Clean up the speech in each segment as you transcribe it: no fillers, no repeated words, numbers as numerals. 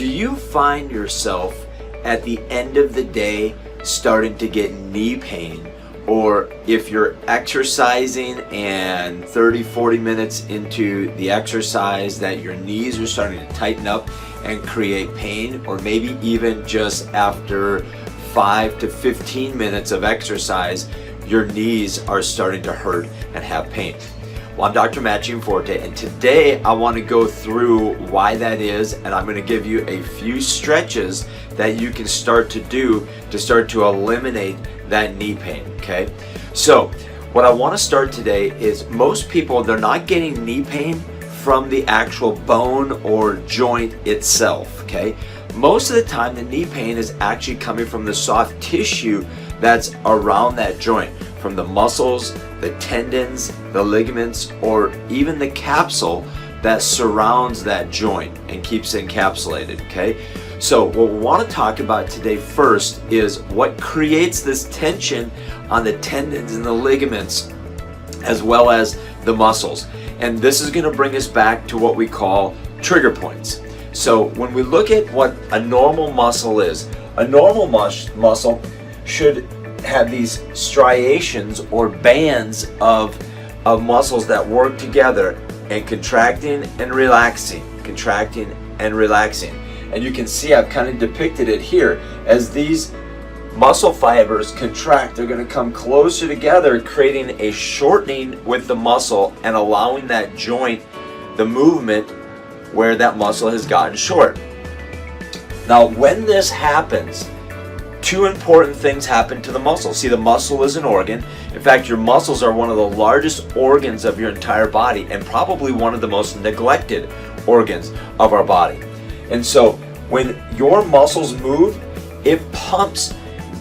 Do you find yourself at the end of the day starting to get knee pain? Or if you're exercising and 30-40 minutes into the exercise that your knees are starting to tighten up and create pain, or maybe even just after 5 to 15 minutes of exercise, your knees are starting to hurt and have pain. Well, I'm Dr. Matt Gianforte, and today I want to go through why that is, and I'm going to give you a few stretches that you can start to do to start to eliminate that knee pain, okay? So, what I want to start today is most people, they're not getting knee pain from the actual bone or joint itself, okay? Most of the time, the knee pain is actually coming from the soft tissue that's around that joint, from the muscles, the tendons, the ligaments, or even the capsule that surrounds that joint and keeps it encapsulated, okay? So what we want to talk about today first is what creates this tension on the tendons and the ligaments as well as the muscles. And this is going to bring us back to what we call trigger points. So when we look at what a normal muscle is, a normal muscle should have these striations or bands of muscles that work together and contracting and relaxing, contracting and relaxing. And you can see I've kind of depicted it here. As these muscle fibers contract, they're going to come closer together, creating a shortening with the muscle and allowing that joint the movement where that muscle has gotten short. Now, when this happens, two important things happen to the muscle. See, the muscle is an organ. In fact, your muscles are one of the largest organs of your entire body and probably one of the most neglected organs of our body. And so when your muscles move, it pumps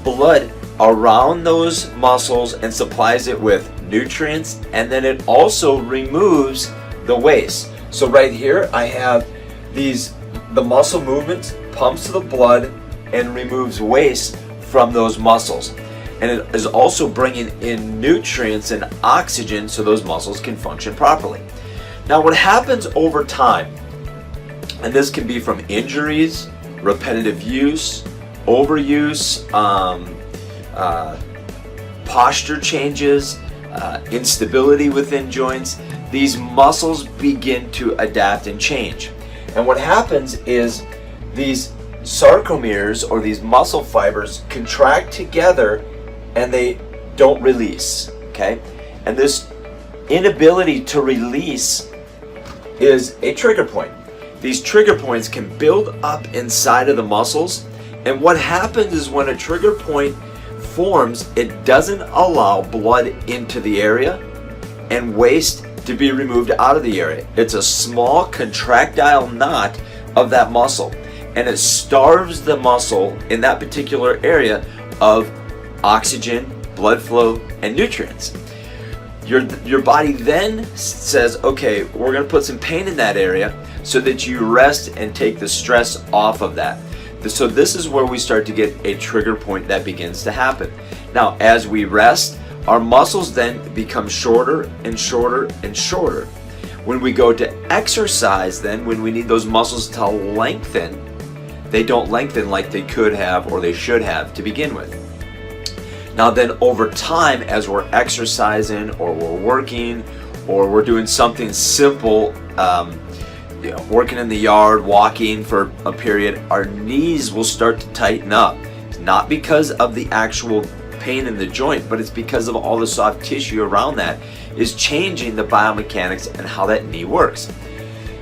blood around those muscles and supplies it with nutrients, and then it also removes the waste. So right here I have the muscle movements, pumps the blood and removes waste from those muscles. And it is also bringing in nutrients and oxygen so those muscles can function properly. Now what happens over time, and this can be from injuries, repetitive use, overuse, posture changes, instability within joints, these muscles begin to adapt and change. And what happens is these sarcomeres, or these muscle fibers, contract together and they don't release, okay? And this inability to release is a trigger point. These trigger points can build up inside of the muscles, and what happens is when a trigger point forms, it doesn't allow blood into the area and waste to be removed out of the area. It's a small contractile knot of that muscle, and it starves the muscle in that particular area of oxygen, blood flow, and nutrients. Your body then says, okay, we're going to put some pain in that area so that you rest and take the stress off of that. So this is where we start to get a trigger point that begins to happen. Now, as we rest, our muscles then become shorter and shorter and shorter. When we go to exercise, then, when we need those muscles to lengthen, they don't lengthen like they could have or they should have to begin with. Now then, over time, as we're exercising or we're working or we're doing something simple, working in the yard, walking for a period, our knees will start to tighten up. It's not because of the actual pain in the joint, but it's because of all the soft tissue around that is changing the biomechanics and how that knee works.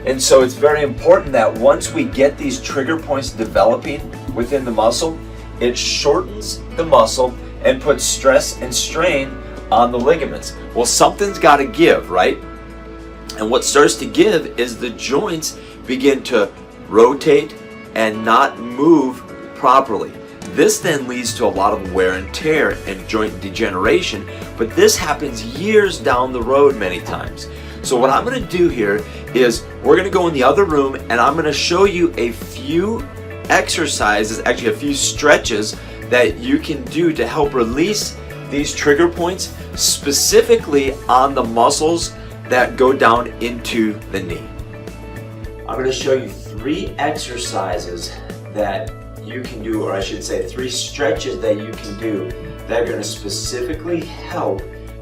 And so it's very important that once we get these trigger points developing within the muscle, it shortens the muscle and puts stress and strain on the ligaments. Well, something's got to give, right? And what starts to give is the joints begin to rotate and not move properly. This then leads to a lot of wear and tear and joint degeneration, but this happens years down the road many times. So what I'm going to do here is we're going to go in the other room and I'm going to show you a few exercises, actually a few stretches that you can do to help release these trigger points, specifically on the muscles that go down into the knee. I'm going to show you 3 3 exercises that you can do, or I should say 3 stretches that you can do that are going to specifically help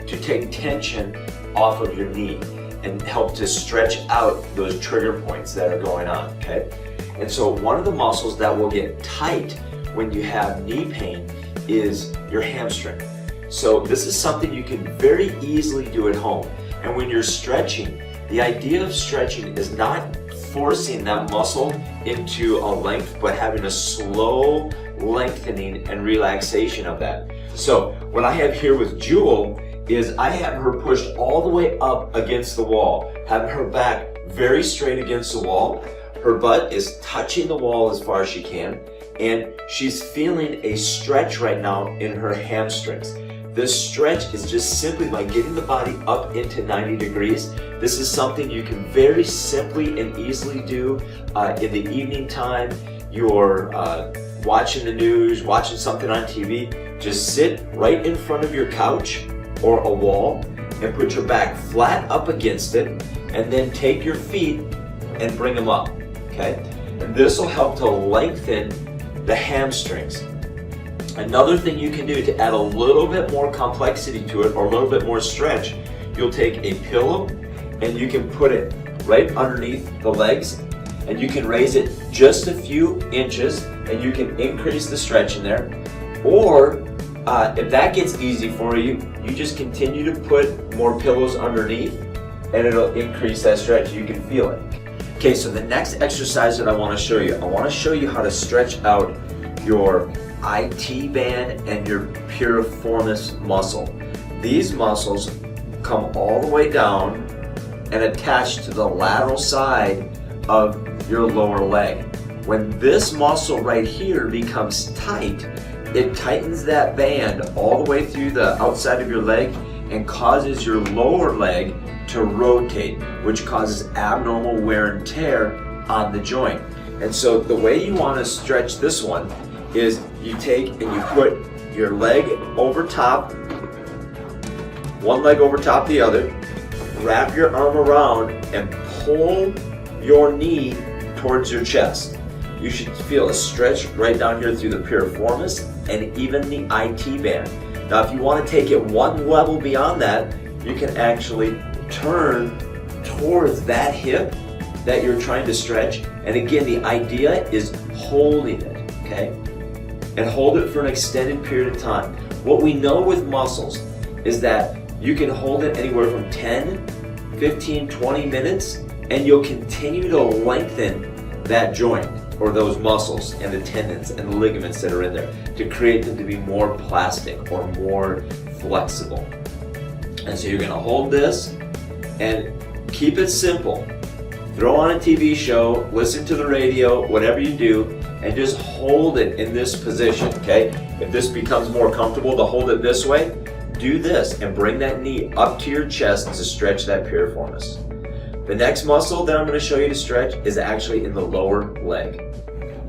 to take tension off of your knee and help to stretch out those trigger points that are going on, okay? And so one of the muscles that will get tight when you have knee pain is your hamstring. So this is something you can very easily do at home. And when you're stretching, the idea of stretching is not forcing that muscle into a length, but having a slow lengthening and relaxation of that. So what I have here with Jewel is I have her pushed all the way up against the wall, having her back very straight against the wall. Her butt is touching the wall as far as she can, and she's feeling a stretch right now in her hamstrings. This stretch is just simply by getting the body up into 90 degrees. This is something you can very simply and easily do in the evening time. You're watching the news, watching something on TV. Just sit right in front of your couch or a wall and put your back flat up against it, and then take your feet and bring them up, okay? And this will help to lengthen the hamstrings. Another thing you can do to add a little bit more complexity to it, or a little bit more stretch, you'll take a pillow and you can put it right underneath the legs, and you can raise it just a few inches and you can increase the stretch in there. Or if that gets easy for you, you just continue to put more pillows underneath and it'll increase that stretch. You can feel it. Okay, so the next exercise that I want to show you, I want to show you how to stretch out your IT band and your piriformis muscle. These muscles come all the way down and attach to the lateral side of your lower leg. When this muscle right here becomes tight, it tightens that band all the way through the outside of your leg and causes your lower leg to rotate, which causes abnormal wear and tear on the joint. And so the way you want to stretch this one is you take and you put your leg over top, one leg over top the other, wrap your arm around and pull your knee towards your chest. You should feel a stretch right down here through the piriformis and even the IT band. Now if you want to take it one level beyond that, you can actually turn towards that hip that you're trying to stretch. And again, the idea is holding it, okay? And hold it for an extended period of time. What we know with muscles is that you can hold it anywhere from 10, 15, 20 minutes, and you'll continue to lengthen that joint or those muscles and the tendons and the ligaments that are in there to create them to be more plastic or more flexible. And so you're gonna hold this and keep it simple. Throw on a TV show, listen to the radio, whatever you do, and just hold it in this position, okay? If this becomes more comfortable to hold it this way, do this and bring that knee up to your chest to stretch that piriformis. The next muscle that I'm going to show you to stretch is actually in the lower leg.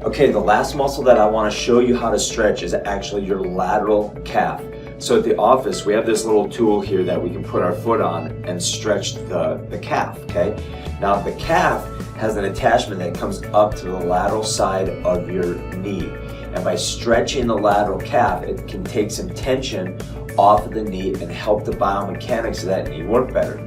Okay, the last muscle that I want to show you how to stretch is actually your lateral calf. So at the office, we have this little tool here that we can put our foot on and stretch the calf, okay? Now the calf has an attachment that comes up to the lateral side of your knee. And by stretching the lateral calf, it can take some tension off of the knee and help the biomechanics of that knee work better.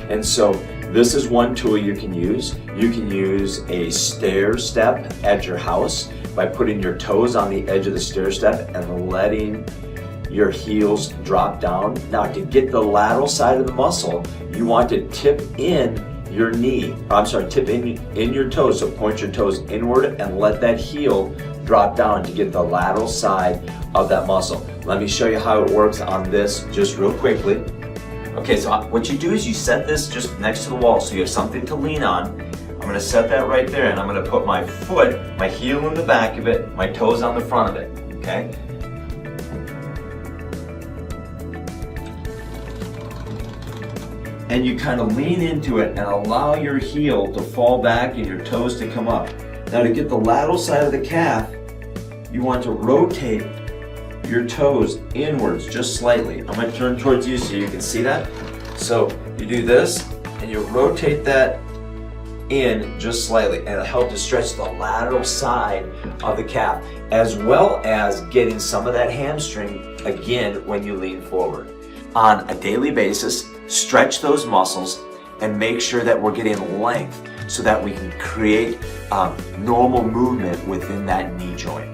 And so this is one tool you can use. You can use a stair step at your house by putting your toes on the edge of the stair step and letting your heels drop down. Now to get the lateral side of the muscle, you want to tip in your knee, tip in your toes. So point your toes inward and let that heel drop down to get the lateral side of that muscle. Let me show you how it works on this just real quickly. Okay, so what you do is you set this just next to the wall so you have something to lean on. I'm going to set that right there and I'm going to put my foot, my heel in the back of it, my toes on the front of it, okay? And you kind of lean into it and allow your heel to fall back and your toes to come up. Now to get the lateral side of the calf, you want to rotate your toes inwards just slightly. I'm going to turn towards you so you can see that. So you do this and you rotate that in just slightly, and it'll help to stretch the lateral side of the calf, as well as getting some of that hamstring again when you lean forward. On a daily basis, stretch those muscles and make sure that we're getting length so that we can create normal movement within that knee joint.